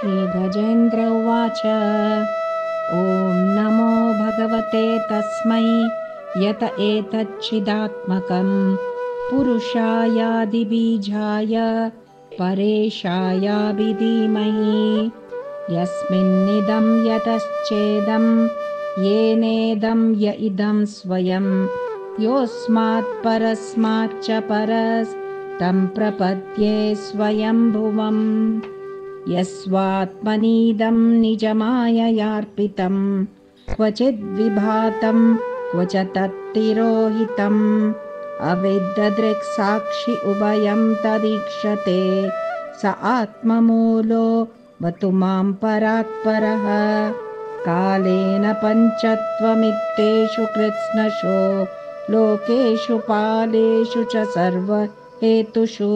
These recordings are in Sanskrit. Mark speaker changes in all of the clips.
Speaker 1: श्रीगजेन्द्र उवाच। ॐ नमो भगवते तस्मै यत एतच्चिदात्मकं पुरुषायादिबीजाय परेशायाभिधीमहि यस्मिन्निदं यतश्चेदं येनेदं य इदं स्वयं योऽस्मात् परस्माच्च परस्तं प्रपद्ये स्वयंभुवम् यस्वात्मनीदं निजमाययार्पितं क्वचिद्विभातं क्वच तत्तिरोहितम् अविद्ददृक्साक्षि उभयं तदीक्षते स आत्ममूलो वतु मां परात्परः कालेन पञ्चत्वमित्तेषु कृत्स्नशो लोकेषु पालेषु च सर्वहेतुषु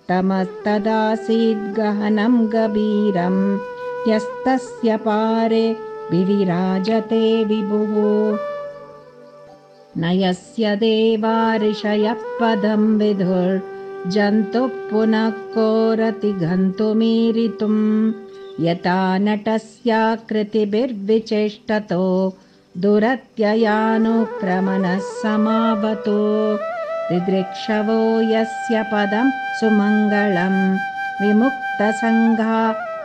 Speaker 1: तमस्तदासीद् गहनं गभीरं यस्तस्य पारे विविराजते विभुः न यस्य देवा ऋषयः पदं विदुर्जन्तुः पुनः कोरति गन्तुमीरितुं यथा नटस्याकृतिभिर्विचेष्टतो दुरत्ययानुक्रमणः समावतो दिदृक्षवो यस्य पदं सुमङ्गलं विमुक्तसङ्गा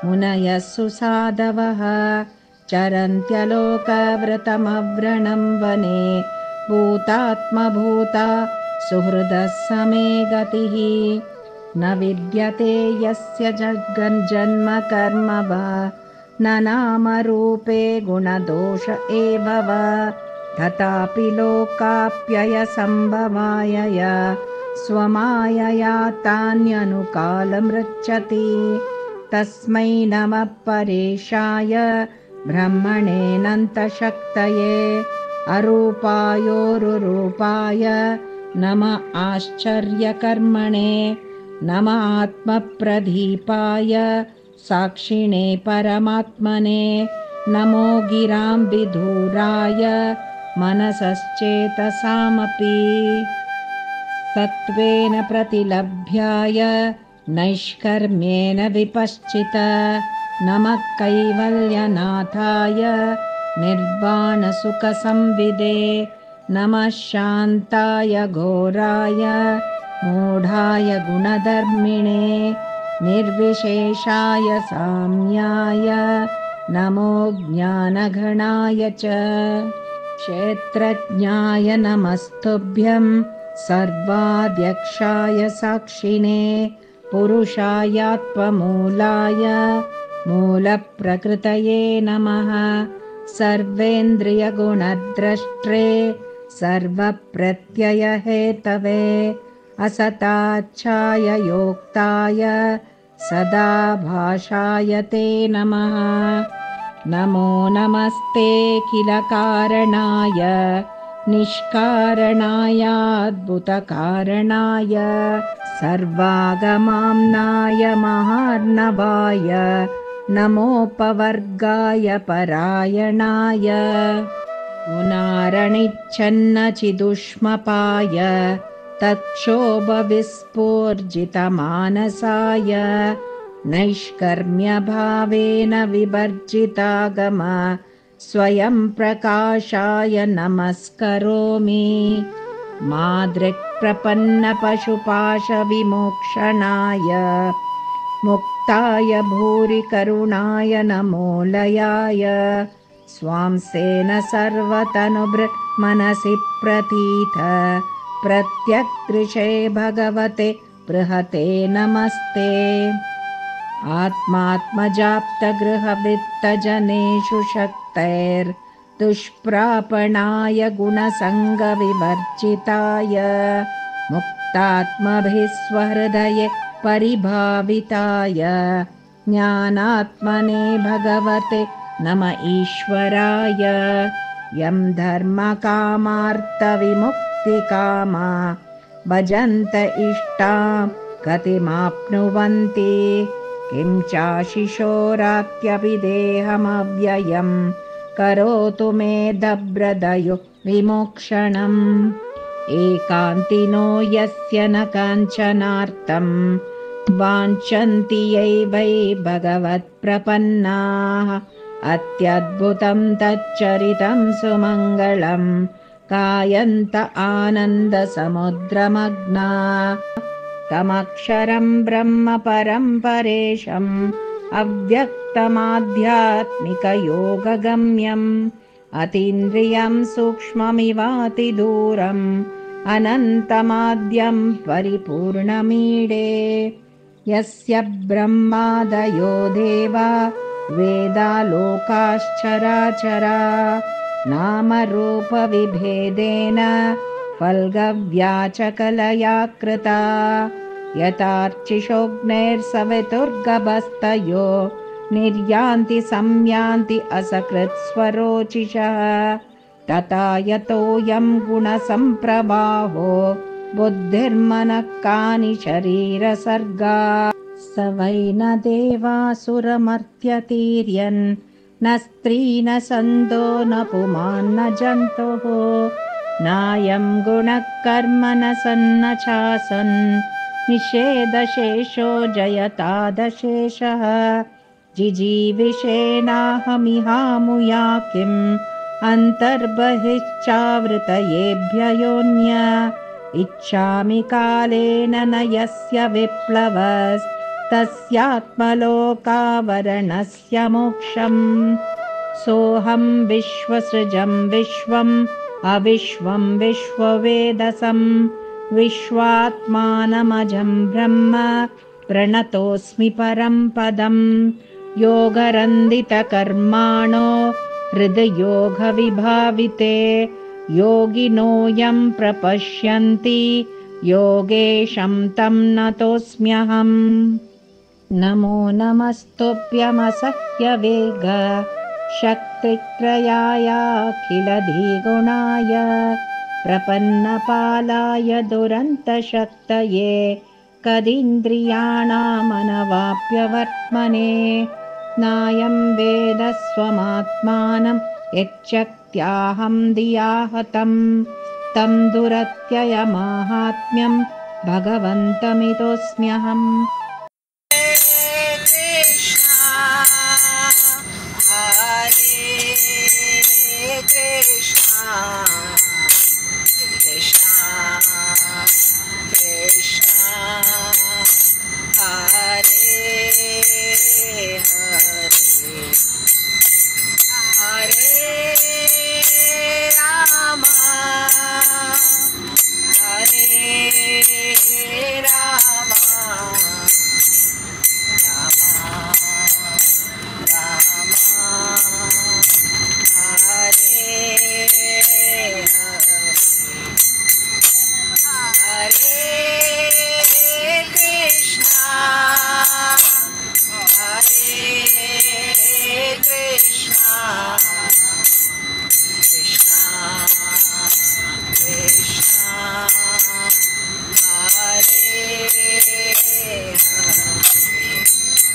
Speaker 1: मुनयः सुसाधवः चरन्त्यलोकव्रतमव्रणं वने भूतात्मभूता सुहृदः समे गतिः न विद्यते यस्य जन्म कर्म वा न नामरूपे गुणदोष एव वा तथापि लोकाप्ययसम्भवायया स्वमायया तान्यनुकालमृच्छति तस्मै नमः परेशाय ब्रह्मणेऽनन्तशक्तये अरूपायोरुरूपाय नमः आश्चर्यकर्मणे नमः आत्मप्रदीपाय साक्षिणे परमात्मने नमो गिरां विधूराय मनसश्चेतसामपि सत्त्वेन प्रतिलभ्याय नैष्कर्म्येन विपश्चित नमः कैवल्यनाथाय निर्वाणसुखसंविदे नमः शान्ताय घोराय मूढाय गुणधर्मिणे निर्विशेषाय साम्याय नमो ज्ञानघनाय च क्षेत्रज्ञाय नमस्तुभ्यं सर्वाध्यक्षाय साक्षिणे पुरुषायात्ममूलाय मूलप्रकृतये नमः सर्वेन्द्रियगुणद्रष्ट्रे सर्वप्रत्ययहेतवे असताच्छाय योक्ताय सदा भाषाय ते नमः नमो नमस्ते किलकारणाय निष्कारणायाद्भुतकारणाय सर्वागमाम्नाय महार्णवाय नमोपवर्गाय परायणाय गुणारणिच्छन्नचिदुष्मपाय तत्क्षोभविस्फूर्जितमानसाय नैष्कर्म्यभावेन विवर्जितागम स्वयं प्रकाशाय नमस्करोमि मादृक्प्रपन्नपशुपाशविमोक्षणाय मुक्ताय भूरि करुणाय नमोलयाय स्वांसेन सर्वतनुभृन्मनसि प्रतीत प्रत्यग्दृशे भगवते बृहते नमस्ते आत्मात्मजाप्तगृहवित्तजनेषु शक्तैर्दुष्प्रापणाय गुणसङ्गविवर्जिताय मुक्तात्मभिः स्वहृदये परिभाविताय ज्ञानात्मने भगवते नम ईश्वराय यं धर्मकामार्थविमुक्तिकामा भजन्त इष्टां गतिमाप्नुवन्ति किं चाशिशोरात्यभिदेहमव्ययं करोतु मे दभ्रदयो विमोक्षणम् एकान्तिनो यस्य न काञ्चनार्थं वाञ्छन्ति यैवै भगवत्प्रपन्नाः अत्यद्भुतं तच्चरितं सुमङ्गलं गायन्त आनन्दसमुद्रमग्ना तमक्षरं ब्रह्म परं परेशम् अव्यक्तमाध्यात्मिकयोगगम्यम् अतीन्द्रियं सूक्ष्ममिवातिदूरम् अनन्तमाद्यं परिपूर्णमीडे यस्य ब्रह्मादयो देवा वेदालोकाश्चराचरा नामरूपविभेदेन फल्गव्याचकलया कृता यथार्चिषोऽग्नेर्सवितुर्गभस्तयो निर्यान्ति संयान्ति असकृत्स्वरोचिषः तथा यतोऽयं गुणसम्प्रवाहो बुद्धिर्मनः कानि शरीरसर्गा स वै न देवासुरमर्त्यतीर्यन् न स्त्री न सन्दो न पुमान् न जन्तुः नायं गुणः कर्म न सन्न चासन् निषेधशेषो जयतादशेषः जिजीविषेणाहमिहामुया किम् अन्तर्बहिश्चावृतयेभ्य इच्छामि कालेन न यस्य विप्लवस्तस्यात्मलोकावरणस्य मोक्षम् सोऽहं विश्वसृजं विश्वम् अविश्वं विश्ववेदसं विश्वात्मानमजं ब्रह्म प्रणतोऽस्मि परं पदं योगरन्दितकर्माणो हृदयोगविभाविते योगिनोऽयं प्रपश्यन्ति योगेशं तं नतोऽस्म्यहम् नमो नमस्तुभ्यमसह्यवेग शक्तित्रयायाखिलधिगुणाय प्रपन्नपालाय दुरन्तशक्तये कदिन्द्रियाणामनवाप्यवर्त्मने नायं वेद स्वमात्मानं यच्चक्त्याहं धिया हतं तं दुरत्ययमाहात्म्यं भगवन्तमितोऽस्म्यहम्
Speaker 2: Hare